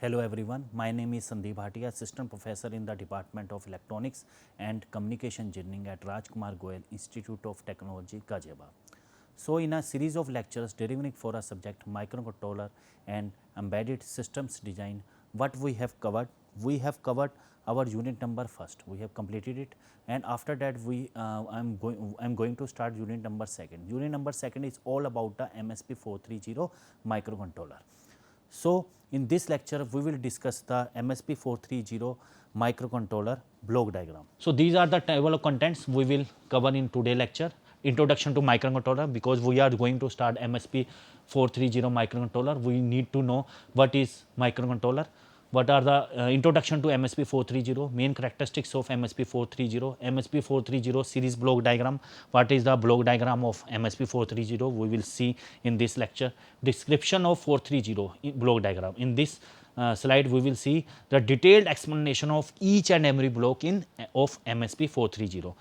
Hello everyone, my name is Sandeep Bhatia, Assistant Professor in the Department of Electronics and Communication Engineering at Rajkumar Goyal Institute of Technology, Ghaziabad. So, in a series of lectures deriving for a subject microcontroller and embedded systems design, what we have covered? We have covered our unit number first. We have completed it, and after that, I'm going to start unit number second. Unit number second is all about the MSP430 microcontroller. So, in this lecture we will discuss the MSP430 microcontroller block diagram. So, these are the table of contents we will cover in today lecture. Introduction to microcontroller, because we are going to start MSP430 microcontroller, we need to know what is microcontroller, what are the introduction to MSP430, main characteristics of MSP430, MSP430 series block diagram, what is the block diagram of MSP430, we will see in this lecture, description of 430 block diagram. In this slide we will see the detailed explanation of each and every block of MSP430.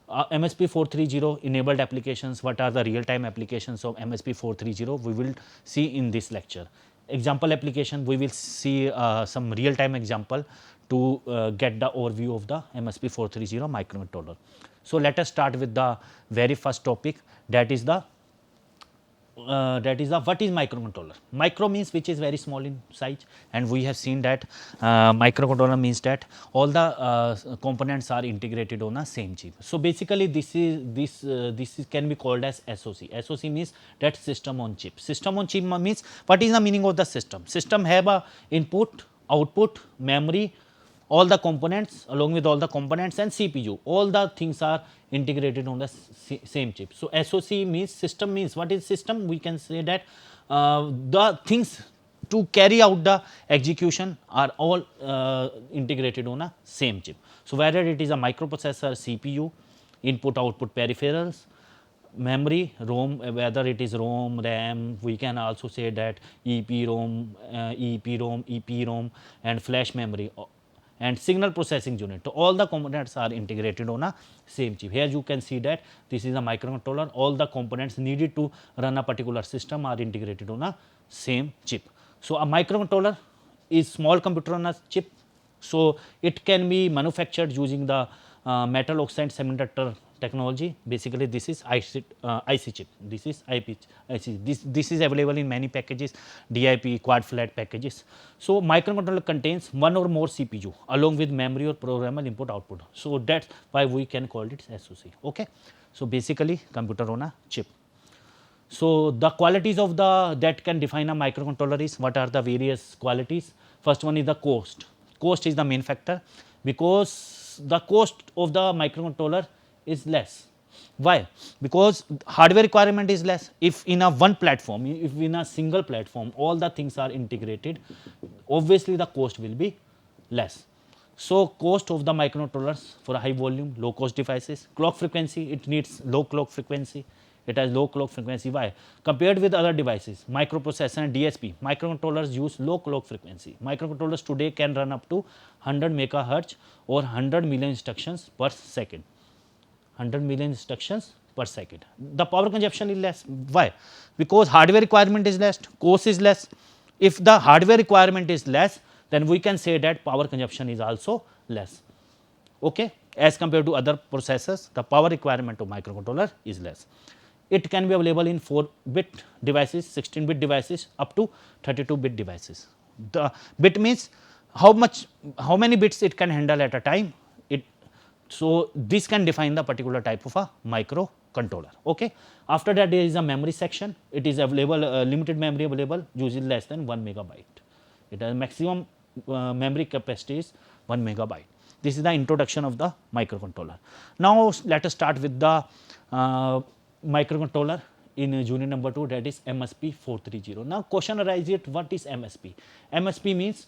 MSP430 enabled applications, what are the real time applications of MSP430, we will see in this lecture. Example application, we will see some real time example to get the overview of the MSP430 microcontroller. So, let us start with the very first topic, that is the what is microcontroller. Micro means which is very small in size, and we have seen that microcontroller means that all the components are integrated on a same chip. So, basically this can be called as SoC. SoC means that system on chip. System on chip means what is the meaning of the system? System have a input, output, memory, all the components, along with all the components and CPU, all the things are integrated on the same chip. So, SoC means system, means what is system? We can say that the things to carry out the execution are all integrated on a same chip. So, whether it is a microprocessor, CPU, input output peripherals, memory, ROM, whether it is ROM, RAM, we can also say that EPROM, EPROM and flash memory and signal processing unit. So, all the components are integrated on a same chip. Here you can see that this is a microcontroller, all the components needed to run a particular system are integrated on a same chip. So, a microcontroller is small computer on a chip. So, it can be manufactured using the metal oxide semiconductor technology. Basically this is IC chip, this is IC. This is available in many packages, DIP, quad flat packages. So, microcontroller contains one or more CPU along with memory or programmable input output. So, that's why we can call it SoC. Okay. So, basically computer on a chip. So, the qualities of the that can define a microcontroller is, what are the various qualities? First one is the cost. Cost is the main factor, because the cost of the microcontroller is less. Why? Because hardware requirement is less. If in a one platform, if in a single platform all the things are integrated, obviously the cost will be less. So, cost of the microcontrollers for a high volume, low cost devices. Clock frequency, it needs low clock frequency. It has low clock frequency. Why? Compared with other devices, microprocessor and DSP, microcontrollers use low clock frequency. Microcontrollers today can run up to 100 megahertz or 100 million instructions per second. 100 million instructions per second. The power consumption is less. Why? Because hardware requirement is less, cost is less. If the hardware requirement is less, then we can say that power consumption is also less. Okay? As compared to other processors, the power requirement of microcontroller is less. It can be available in 4-bit devices, 16-bit devices, up to 32-bit devices. The bit means how many bits it can handle at a time. So, this can define the particular type of a microcontroller. Okay. After that, there is a memory section. It is available, limited memory available, usually less than 1 megabyte. It has maximum memory capacity is 1 megabyte. This is the introduction of the microcontroller. Now, let us start with the microcontroller in unit number 2, that is MSP430. Now, question arises, what is MSP? MSP means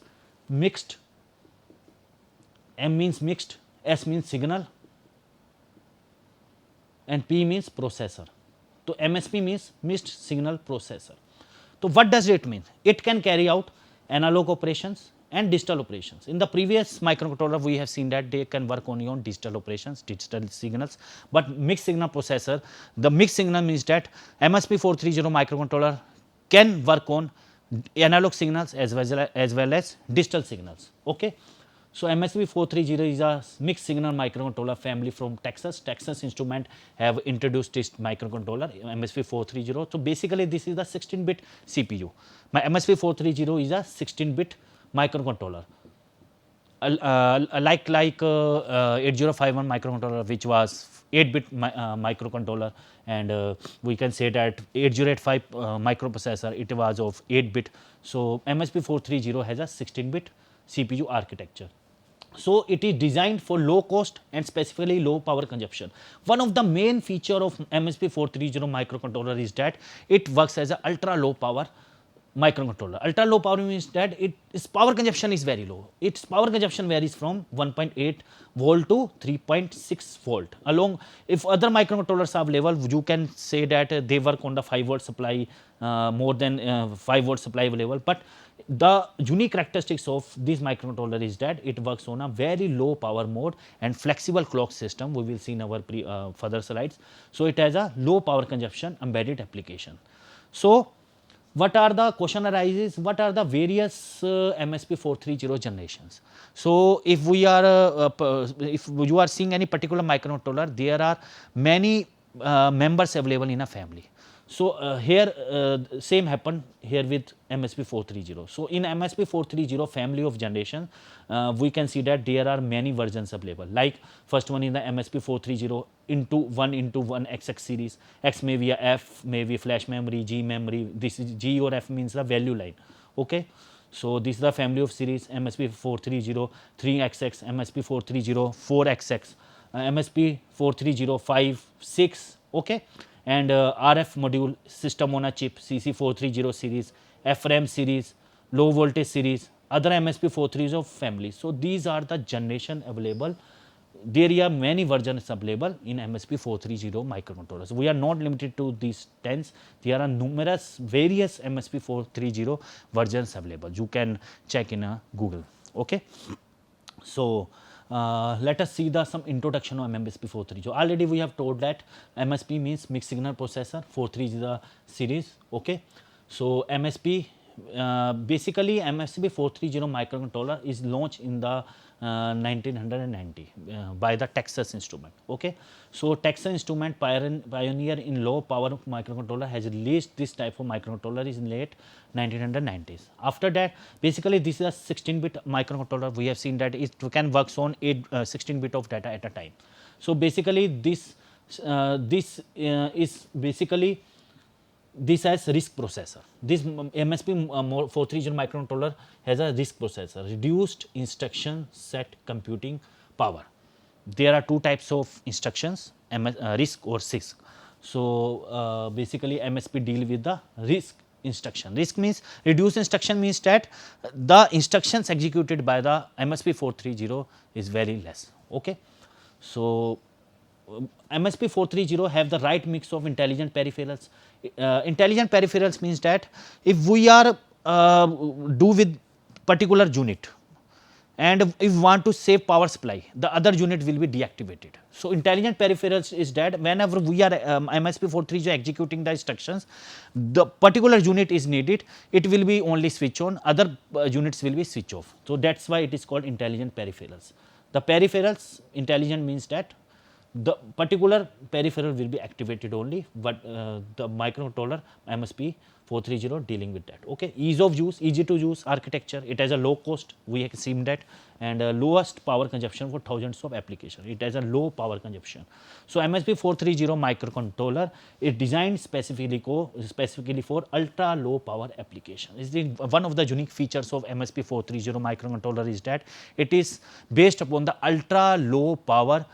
mixed, M means mixed, S means signal and P means processor. So, MSP means mixed signal processor. So, what does it mean? It can carry out analog operations and digital operations. In the previous microcontroller, we have seen that they can work only on digital operations, digital signals, but mixed signal processor, the mixed signal means that MSP430 microcontroller can work on analog signals as well as digital signals. Okay. So, MSP 430 is a mixed signal microcontroller family from Texas. Texas Instrument have introduced this microcontroller MSP 430. So, basically this is the 16-bit CPU. My MSP 430 is a 16-bit microcontroller. Like 8051 microcontroller, which was 8-bit microcontroller, and we can say that 8085 microprocessor, it was of 8-bit. So, MSP 430 has a 16-bit CPU architecture. So, it is designed for low cost and specifically low power consumption. One of the main feature of MSP 430 microcontroller is that it works as a ultra low power microcontroller. Ultra low power means that its power consumption is very low. Its power consumption varies from 1.8 volt to 3.6 volt. Along, if other microcontrollers are available, you can say that they work on the 5 volt supply, more than 5 volt supply available. But the unique characteristics of this microcontroller is that it works on a very low power mode and flexible clock system. We will see in our further slides. So, it has a low power consumption embedded application. So, what are the question arises, what are the various MSP 430 generations. So, if we are if you are seeing any particular microcontroller, there are many members available in a family. So, here same happened here with MSP 430. So, in MSP 430 family of generation, we can see that there are many versions available, like first one in the MSP 430 into 1 XX series. X may be a F, may be flash memory, G memory. This is G or F means the value line. Okay. So, this is the family of series MSP 430 3XX, MSP 430 4XX, MSP 430 5, 6. Okay. And RF module system on a chip, CC 430 series, FRAM series, low voltage series, other MSP 430 of family. So, these are the generation available. There are many versions available in MSP 430 microcontrollers. We are not limited to these 10s. There are numerous various MSP 430 versions available. You can check in Google. Okay. So, let us see some introduction of MSP 430. Already we have told that MSP means mixed signal processor, 430 is the series. Okay. So, MSP basically MSP 430 microcontroller is launched in the 1990 by the Texas Instrument. Okay. So, Texas Instrument pioneer in low power microcontroller has released this type of microcontroller in late 1990s. After that, basically this is a 16-bit microcontroller. We have seen that it can work on 16-bit of data at a time. So, basically this is basically this has RISC processor. This MSP 430 microcontroller has a RISC processor, reduced instruction set computing power. There are two types of instructions, RISC or CISC. So, basically MSP deal with the RISC instruction. RISC means reduced instruction, means that the instructions executed by the MSP 430 is very less. Okay. So, MSP 430 have the right mix of intelligent peripherals. Intelligent peripherals means that if we are do with particular unit and if we want to save power supply, the other unit will be deactivated. So, intelligent peripherals is that whenever we are MSP 430 executing the instructions, the particular unit is needed, it will be only switch on, other units will be switch off. So, that is why it is called intelligent peripherals. The peripherals intelligent means that the particular peripheral will be activated only, but the microcontroller MSP 430 dealing with that. Okay. Ease of use, easy to use architecture, it has a low cost, we have seen that, and lowest power consumption for thousands of applications. It has a low power consumption. So, MSP 430 microcontroller is designed specifically for ultra low power application. One of the unique features of MSP 430 microcontroller is that it is based upon the ultra low power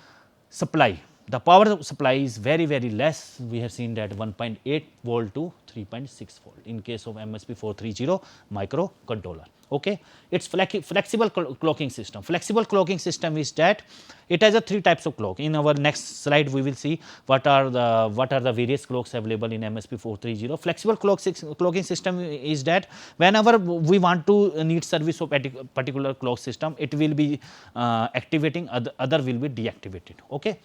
supply. The power supply is very less. We have seen that 1.8 volt to 3.6 volt in case of MSP 430 microcontroller. Okay. It's flexible clocking system. Flexible clocking system is that it has a 3 types of clock. In our next slide, we will see what are the various clocks available in MSP 430. Flexible clocking system is that whenever we want to need service of particular clock system, it will be activating, other will be deactivated. Okay.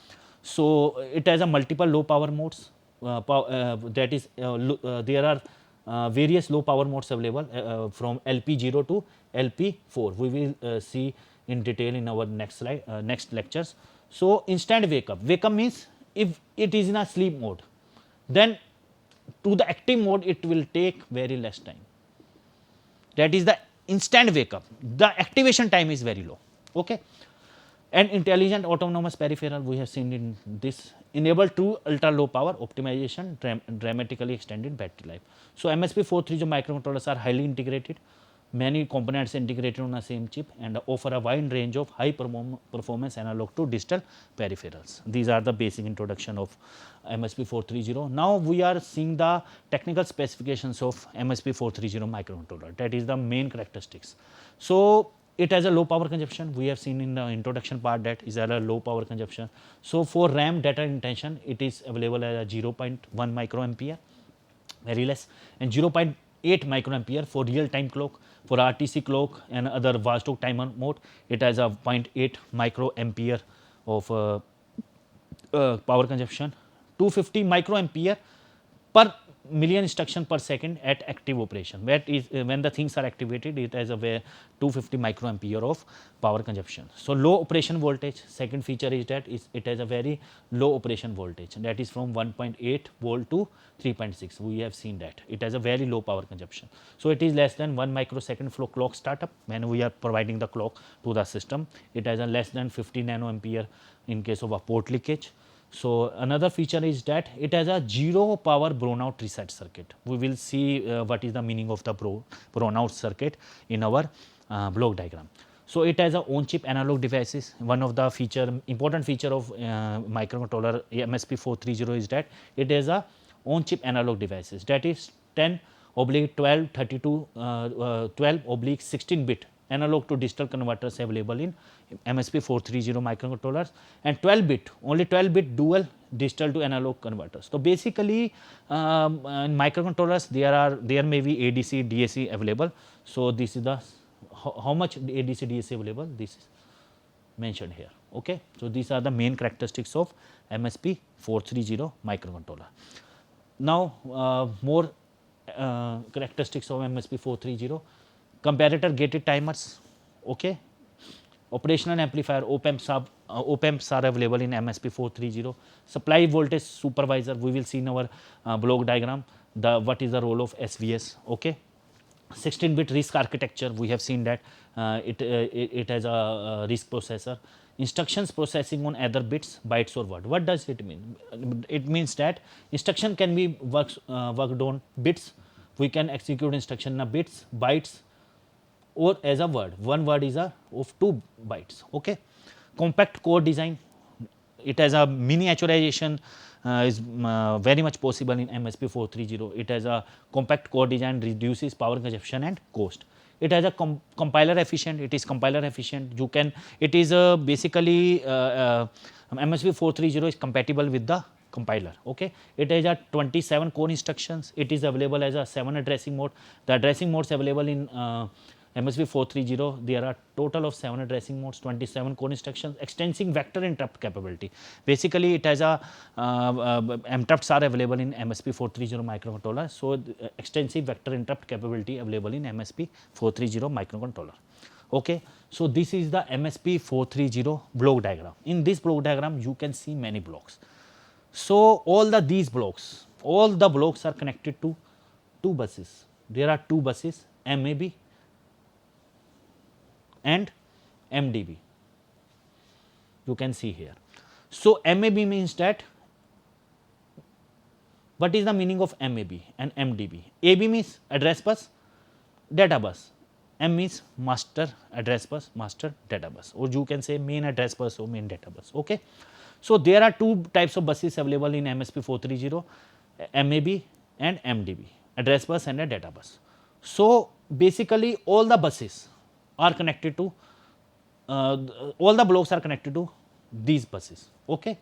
So, it has a multiple low power modes. That is there are various low power modes available from LP0 to LP4. We will see in detail in our next slide, next lectures. So, instant wake up. Wake up means if it is in a sleep mode, then to the active mode it will take very less time. That is the instant wake up. The activation time is very low. Okay. And intelligent autonomous peripheral, we have seen in this, enable true ultra low power optimization, dramatically extended battery life. So, MSP430 microcontrollers are highly integrated, many components integrated on the same chip and offer a wide range of high performance analog to digital peripherals. These are the basic introduction of MSP430. Now, we are seeing the technical specifications of MSP430 microcontroller, that is the main characteristics. So, it has a low power consumption. We have seen in the introduction part that is a low power consumption. So, for RAM data intention, it is available as a 0.1 microampere, very less, and 0.8 microampere for real time clock. For RTC clock and other watchdog timer mode, it has a 0.8 microampere of power consumption, 250 microampere per million instruction per second at active operation. That is when the things are activated, it has a 250 microampere of power consumption. So, low operation voltage, second feature is that it has a very low operation voltage, that is from 1.8 volt to 3.6. We have seen that it has a very low power consumption. So, it is less than 1 microsecond flow clock startup when we are providing the clock to the system. It has a less than 50 nanoampere in case of a port leakage. So, another feature is that it has a zero power brownout reset circuit. We will see what is the meaning of the brownout circuit in our block diagram. So, it has a on chip analog devices. One of the important feature of microcontroller MSP430 is that it has a on chip analog devices, that is 10/12 32 12/16 bit analog to digital converters available in MSP430 microcontrollers, and 12 bit, only 12 bit dual digital to analog converters. So, basically in microcontrollers there may be ADC DAC available. So, this is the how much ADC DAC available, this is mentioned here. Okay. So, these are the main characteristics of MSP430 microcontroller. Now, more characteristics of MSP430. Comparator gated timers, okay. Operational amplifier, op-amps are available in MSP430. Supply voltage supervisor, we will see in our block diagram what is the role of SVS, okay. 16 bit RISC architecture, we have seen that it has a RISC processor. Instructions processing on either bits, bytes or word. What does it mean? It means that instruction can be worked on bits. We can execute instruction in bits, bytes, or as a word. One word is of 2 bytes. Okay. Compact core design, it has a miniaturization is very much possible in MSP430. It has a compact core design, reduces power consumption and cost. It has a compiler efficient, it is compiler efficient. You can, it is basically MSP430 is compatible with the compiler. Okay. It has a 27 core instructions, it is available as a 7 addressing mode. The addressing modes available in MSP430, there are total of 7 addressing modes, 27 core instructions, extensive vector interrupt capability. Basically, it has a interrupts are available in MSP430 microcontroller. So, extensive vector interrupt capability available in MSP430 microcontroller. Okay. So, this is the MSP430 block diagram. In this block diagram, you can see many blocks. So, these blocks, all the blocks are connected to 2 buses. There are 2 buses, MAB and MDB, you can see here. So, MAB means that, what is the meaning of MAB and MDB? AB means address bus, data bus, M means master address bus, master data bus, or you can say main address bus or main data bus. Okay. So, there are 2 types of buses available in MSP430, MAB and MDB, address bus and a data bus. So, basically all the buses are connected to, all the blocks are connected to these buses. Okay.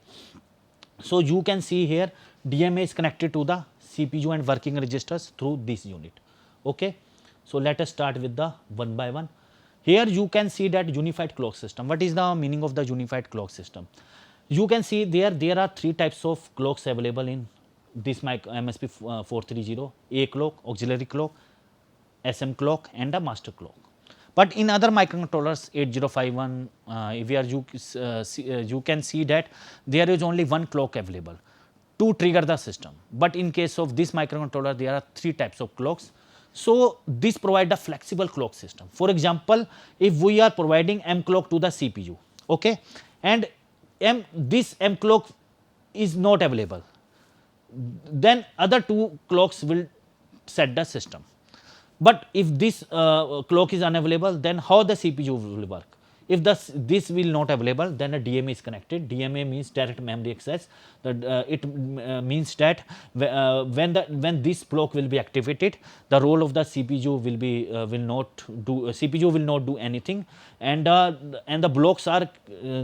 So, you can see here DMA is connected to the CPU and working registers through this unit. Okay. So, let us start with the one by one. Here you can see that unified clock system. What is the meaning of the unified clock system? You can see there are 3 types of clocks available in this MSP 430, A clock, auxiliary clock, SM clock and a master clock. But in other microcontrollers 8051, you can see that there is only one clock available to trigger the system. But in case of this microcontroller, there are 3 types of clocks. So this provide a flexible clock system. For example, if we are providing M clock to the CPU, okay, and this M clock is not available, then other 2 clocks will set the system. But if this clock is unavailable, then how the CPU will work? If this will not available, then a DMA is connected. DMA means direct memory access. It means that when this clock will be activated, the role of the CPU will not do anything, and the blocks are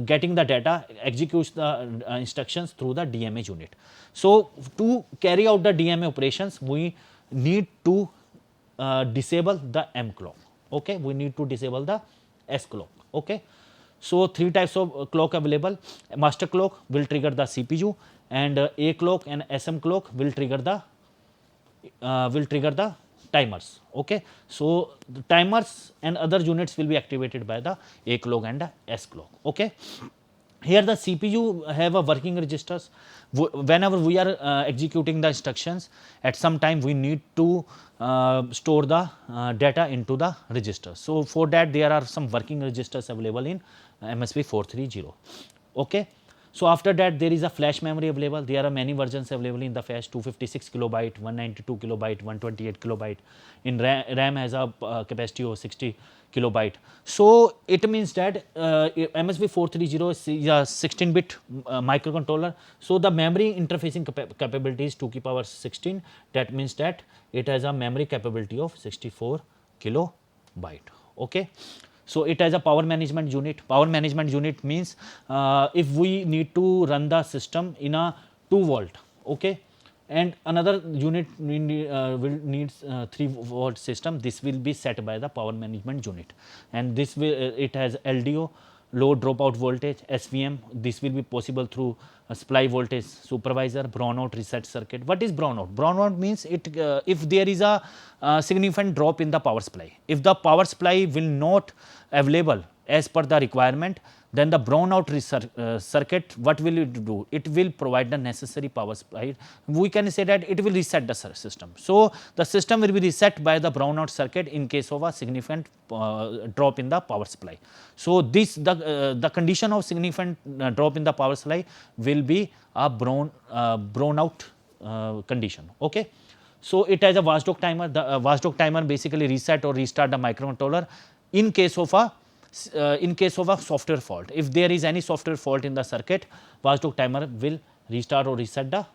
getting the data, executes the instructions through the DMA unit. So to carry out the DMA operations, we need to disable the M clock. Okay, we need to disable the S clock. Okay, so 3 types of clock available. Master clock will trigger the CPU, and A clock and SM clock will trigger the timers. Okay, so the timers and other units will be activated by the A clock and the S clock. Okay. Here the CPU have a working registers. Whenever we are executing the instructions, at some time we need to store the data into the register. So for that there are some working registers available in MSP 430. Okay. So after that there is a flash memory available. There are many versions available in the flash: 256 kilobyte, 192 kilobyte, 128 kilobyte. In RAM has a capacity of 60 kilobyte. So it means that MSP 430 is a 16-bit microcontroller. So the memory interfacing capability is 2 to the power 16. That means that it has a memory capability of 64 kilobyte. Okay. So it has a power management unit. Power management unit means if we need to run the system in a 2 volt, okay, and another unit will needs 3 volt system, this will be set by the power management unit, and this will it has LDO, low dropout voltage, SVM. This will be possible through a supply voltage supervisor, brownout reset circuit. What is brownout? Brownout means if there is a significant drop in the power supply, if the power supply will not available as per the requirement, then the brownout circuit, what will it do? It will provide the necessary power supply. We can say that it will reset the system. So the system will be reset by the brownout circuit in case of a significant drop in the power supply. So this the condition of significant drop in the power supply will be a brownout condition. Okay. So it has a watchdog timer. The watchdog timer basically reset or restart the microcontroller in case of a software fault. If there is any software fault in the circuit, watchdog timer will restart or reset the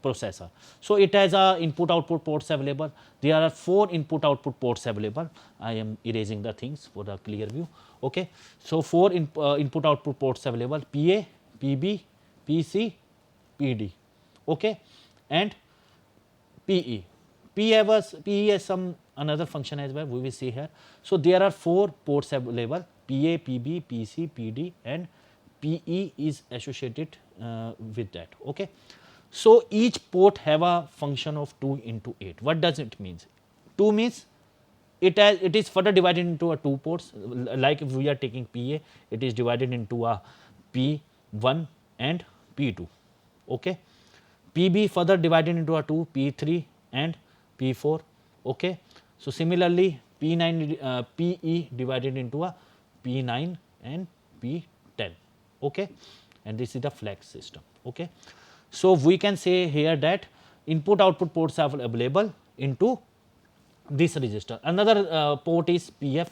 processor. So it has input output ports available. There are 4 input output ports available. I am erasing the things for the clear view. Okay. So 4 input output ports available: PA, PB, PC, PD. Okay. And PE. PE has some another function as well, we will see here. So there are 4 ports available: PA, PB, PC, PD, and PE is associated with that. Okay. So each port have a function of 2 into 8. What does it mean? 2 means it is further divided into 2 ports. Like if we are taking PA, it is divided into a P1 and P2. Okay. PB further divided into a 2, P3 and P4. Okay. So similarly, P9 PE divided into a P9 and P10. Okay. And this is the flex system. Okay. So we can say here that input output ports are available into this register. Another port is PF.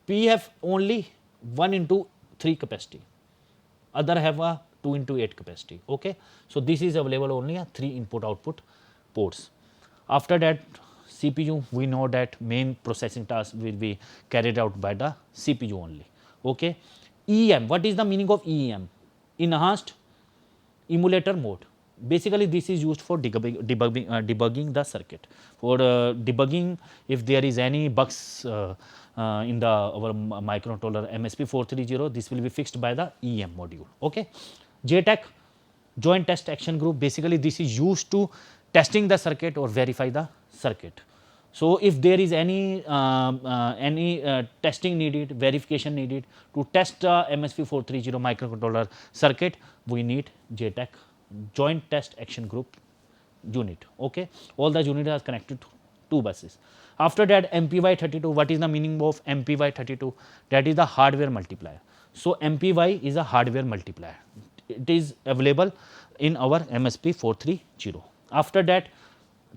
PF only 1 into 3 capacity. Other have a 2 into 8 capacity. Okay. So this is available only a 3 input output ports. After that, CPU, we know that main processing task will be carried out by the CPU only. Okay. EEM, what is the meaning of EEM? Enhanced emulator mode. Basically this is used for debugging the circuit. For debugging if there is any bugs in our microcontroller MSP 430, this will be fixed by the EEM module. Okay. JTAG, Joint test action group, basically this is used to testing the circuit or verify the circuit. So if there is any testing needed, verification needed to test the MSP430 microcontroller circuit, we need JTAG, joint test action group unit. Okay, all the units are connected to two buses. After that, MPY32, what is the meaning of MPY32? That is the hardware multiplier. So MPY is a hardware multiplier. It is available in our MSP430. After that,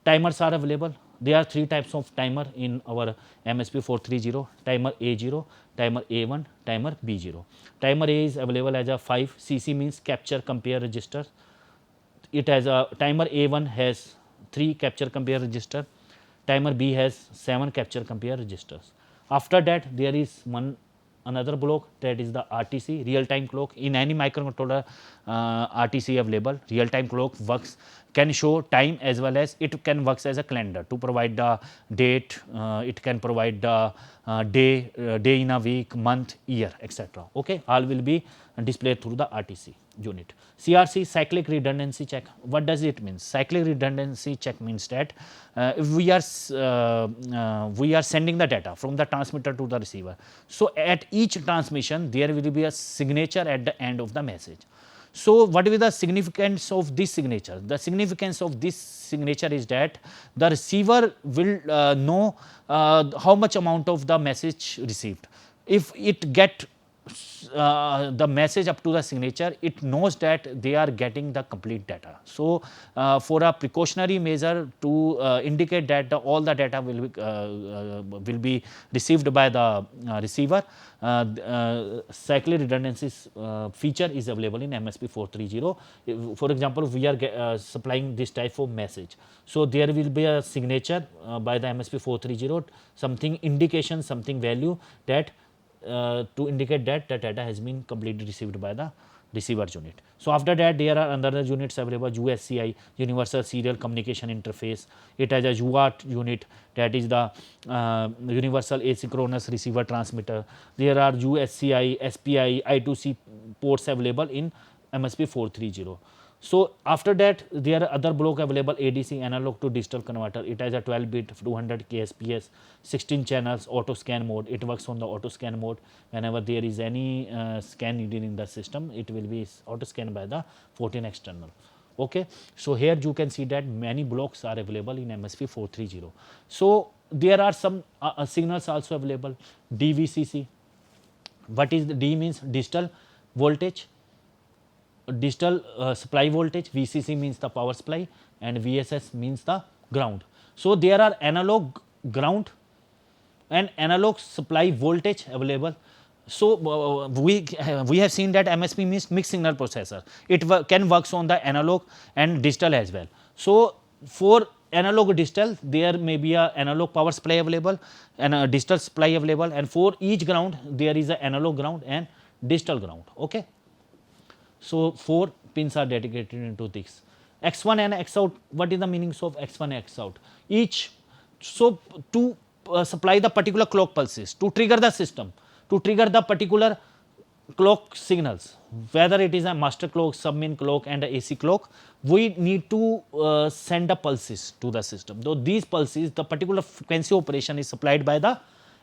timers are available. There are three types of timer in our MSP430: timer A0, timer A1, timer B0. Timer A is available as a 5 CC, means capture compare register. It has a timer A1 has 3 capture compare register, timer B has 7 capture compare registers. After that, there is another block, that is the RTC, real time clock. In any microcontroller, RTC available. Real time clock works, can show time as well as it can works as a calendar to provide the date. It can provide the day in a week, month, year, etc. Okay, all will be displayed through the RTC unit. CRC, cyclic redundancy check. What does it mean? Cyclic redundancy check means that if we are sending the data from the transmitter to the receiver, so at each transmission there will be a signature at the end of the message. So what is the significance of this signature? The significance of this signature is that the receiver will know how much amount of the message received. If it get the message up to the signature, it knows that they are getting the complete data. So for a precautionary measure to indicate that all the data will be received by the receiver, cyclic redundancy feature is available in MSP430. For example, we are supplying this type of message, so there will be a signature by the MSP430, something indication, something value that to indicate that the data has been completely received by the receiver unit. So after that, there are another units available, USCI, Universal Serial Communication Interface. It has a UART unit, that is the Universal Asynchronous Receiver Transmitter. There are USCI, SPI, I2C ports available in MSP430. So after that, there are other block available, ADC, analog to digital converter. It has a 12-bit 200 kSPS, 16 channels, auto scan mode. It works on the auto scan mode. Whenever there is any scan needed in the system, it will be auto scanned by the 14 external. Okay, so here you can see that many blocks are available in MSP430. So there are some signals also available. DVCC. What is the D means? Digital voltage. Digital supply voltage, VCC means the power supply, and VSS means the ground. So there are analog ground and analog supply voltage available. So we have seen that MSP means mixed signal processor. It can works on the analog and digital as well. So for analog digital, there may be a analog power supply available and a digital supply available, and for each ground there is a analog ground and digital ground. Okay. So 4 pins are dedicated into this. X1 and X out, what is the meanings of X1 and X out? Each, so to supply the particular clock pulses, to trigger the system, to trigger the particular clock signals, whether it is a master clock, sub-main clock and a AC clock, we need to send the pulses to the system. Though these pulses, the particular frequency operation is supplied by the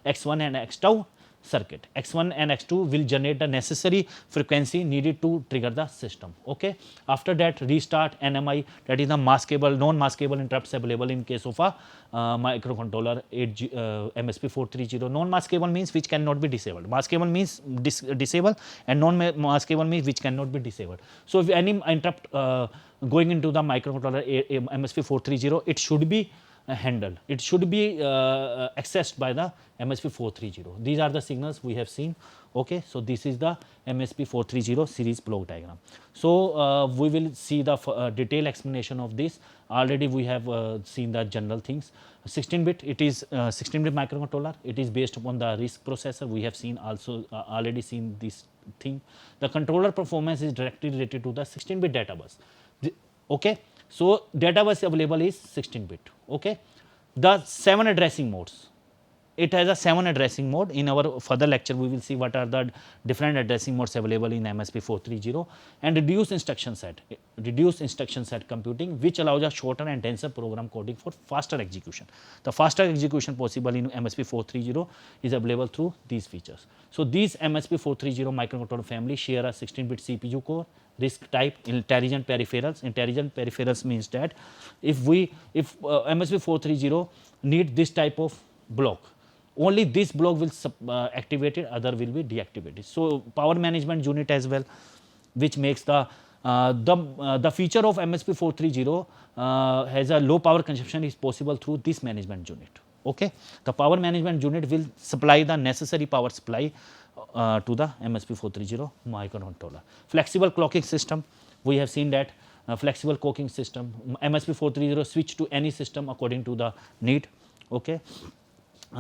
X1 and X2 circuit. X1 and X2 will generate the necessary frequency needed to trigger the system. Okay. After that, restart, NMI, that is the maskable, non-maskable interrupts available in case of a microcontroller MSP430. Non-maskable means which cannot be disabled. Maskable means disable, and non-maskable means which cannot be disabled. So if any interrupt going into the microcontroller MSP430, it should be handled. It should be accessed by the MSP430. These are the signals we have seen. Okay, so this is the MSP430 series block diagram. So we will see the detailed explanation of this. Already we have seen the general things. 16-bit, it is 16-bit microcontroller. It is based upon the RISC processor. We have seen also already seen this thing. The controller performance is directly related to the 16-bit data bus. Okay. So data bus available is 16-bit. Okay. The 7 addressing modes. it has a 7 addressing mode. In our further lecture, we will see what are the different addressing modes available in MSP 430, and reduced instruction set computing, which allows a shorter and denser program coding for faster execution. The faster execution possible in MSP 430 is available through these features. So these MSP 430 microcontroller family share a 16-bit CPU core, RISC type, intelligent peripherals. Intelligent peripherals means that if MSP 430 need this type of block, only this block will activated, other will be deactivated. So power management unit as well, which makes the feature of MSP 430 has a low power consumption is possible through this management unit. Okay, the power management unit will supply the necessary power supply to the MSP 430 microcontroller. Flexible clocking system, we have seen that flexible clocking system, MSP 430 switch to any system according to the need. Okay,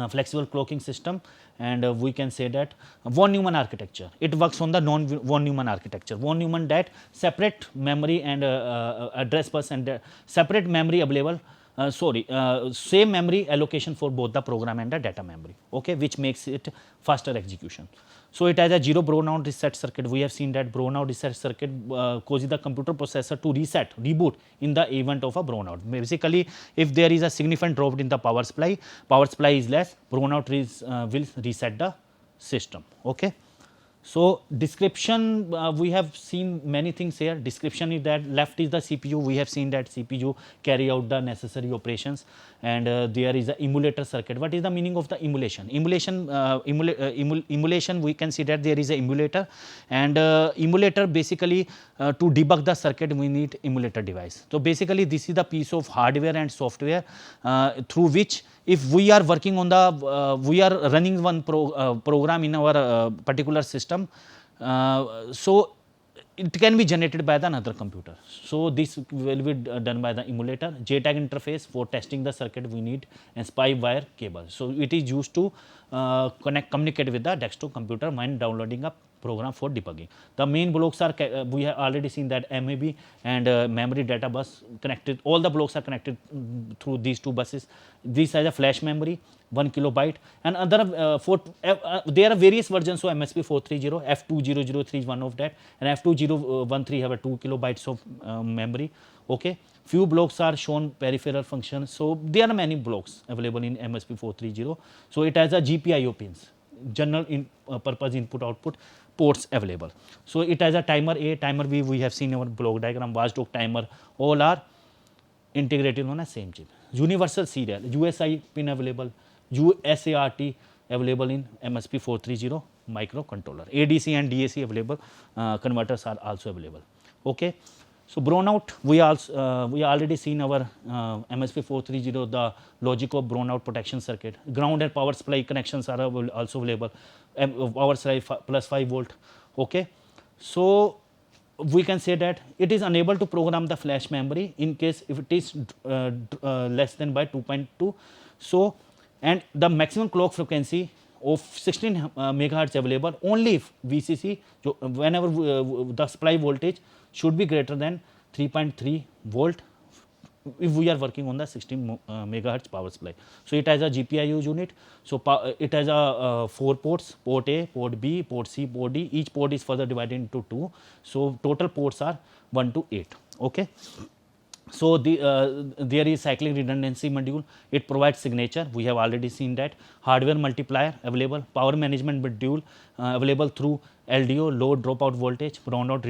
flexible clocking system, and we can say that von Neumann architecture. It works on the von Neumann architecture. Von Neumann, that separate memory and address bus and separate memory available. Same memory allocation for both the program and the data memory, okay, which makes it faster execution. So it has a zero brownout reset circuit. We have seen that brownout reset circuit causes the computer processor to reboot in the event of a brownout. Basically, if there is a significant drop in the power supply is less, brownout will reset the system. Okay. So description, we have seen many things here. Description is that left is the CPU. We have seen that CPU carry out the necessary operations, and there is a emulator circuit. What is the meaning of the emulation? Emulation, we can see that there is a emulator, and emulator basically to debug the circuit we need emulator device. So basically this is the piece of hardware and software through which, if we are working on the we are running one program in our particular system, so it can be generated by the another computer. So this will be done by the emulator. JTAG interface for testing the circuit we need, and SPI wire cable. So it is used to communicate with the desktop computer when downloading a program for debugging. The main blocks are, we have already seen that MAB and memory data bus connected. All the blocks are connected through these two buses. This has a flash memory 1 kilobyte, and other there are various versions of MSP 430. F2003 is one of that, and F2013 have a 2 kilobytes of memory. Okay, few blocks are shown peripheral functions. So there are many blocks available in MSP 430. So it has a GPIO pins, general purpose input output ports available. So it has a timer A, timer B. We have seen our block diagram, watchdog, timer, all are integrated on a same chip. Universal serial, USI pin available, USART available in MSP 430 microcontroller. ADC and DAC available, converters are also available. Okay. So brownout, we already seen our MSP 430, the logic of brownout protection circuit. Ground and power supply connections are also available. Power supply plus 5 volt. Okay. So we can say that it is unable to program the flash memory in case if it is less than by 2.2. So, and the maximum clock frequency of 16 megahertz available only if VCC, whenever the supply voltage should be greater than 3.3 volt if we are working on the 16 megahertz power supply. So it has a GPIO unit. So it has a 4 ports, port A, port B, port C, port D. Each port is further divided into 2. So total ports are 1 to 8. Okay. So there is cyclic redundancy module. It provides signature. We have already seen that. Hardware multiplier available. Power management module available through LDO, low dropout voltage, brownout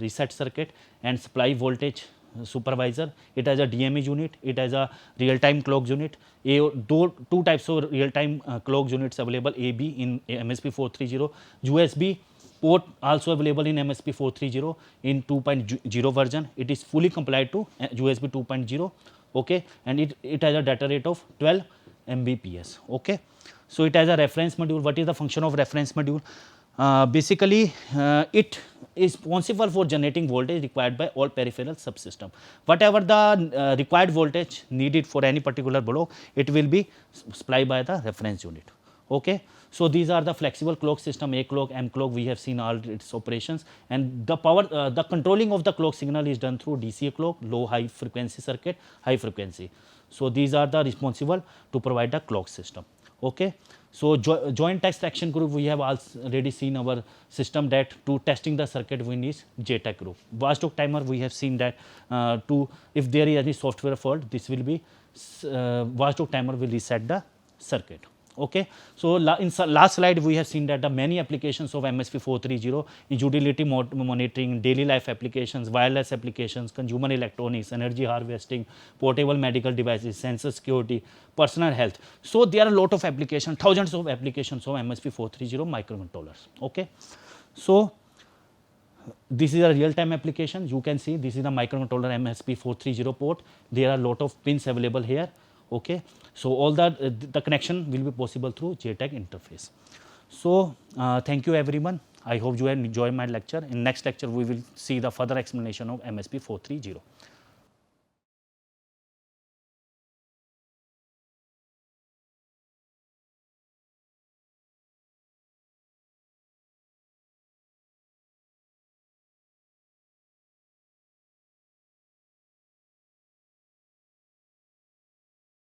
reset circuit, and supply voltage supervisor. It has a DMA unit. It has a real-time clock unit. Two types of real-time clock units available, AB in MSP 430. USB port also available in MSP 430 in 2.0 version. It is fully compliant to USB 2.0. Okay, and it has a data rate of 12 Mbps. Okay, so it has a reference module. What is the function of reference module? Basically, it is responsible for generating voltage required by all peripheral subsystem. Whatever the required voltage needed for any particular block, it will be supplied by the reference unit. Okay. So these are the flexible clock system, A clock, M clock. We have seen all its operations, and the power, the controlling of the clock signal is done through DCA clock, low high frequency circuit, high frequency. So these are the responsible to provide the clock system. Okay. So, joint test action group, we have already seen our system that to testing the circuit we need JTAG group. Watchdog timer, we have seen that to if there is any software fault, this will be watchdog timer will reset the circuit. Okay. So, in last slide we have seen that the many applications of MSP 430 in utility monitoring, daily life applications, wireless applications, consumer electronics, energy harvesting, portable medical devices, sensor security, personal health. So, there are a lot of applications, thousands of applications of MSP 430 microcontrollers. Okay. So, this is a real time application. You can see this is the microcontroller MSP 430 port. There are a lot of pins available here. Okay. So, all the connection will be possible through JTAG interface. So, thank you everyone. I hope you enjoy my lecture. In next lecture, we will see the further explanation of MSP 430.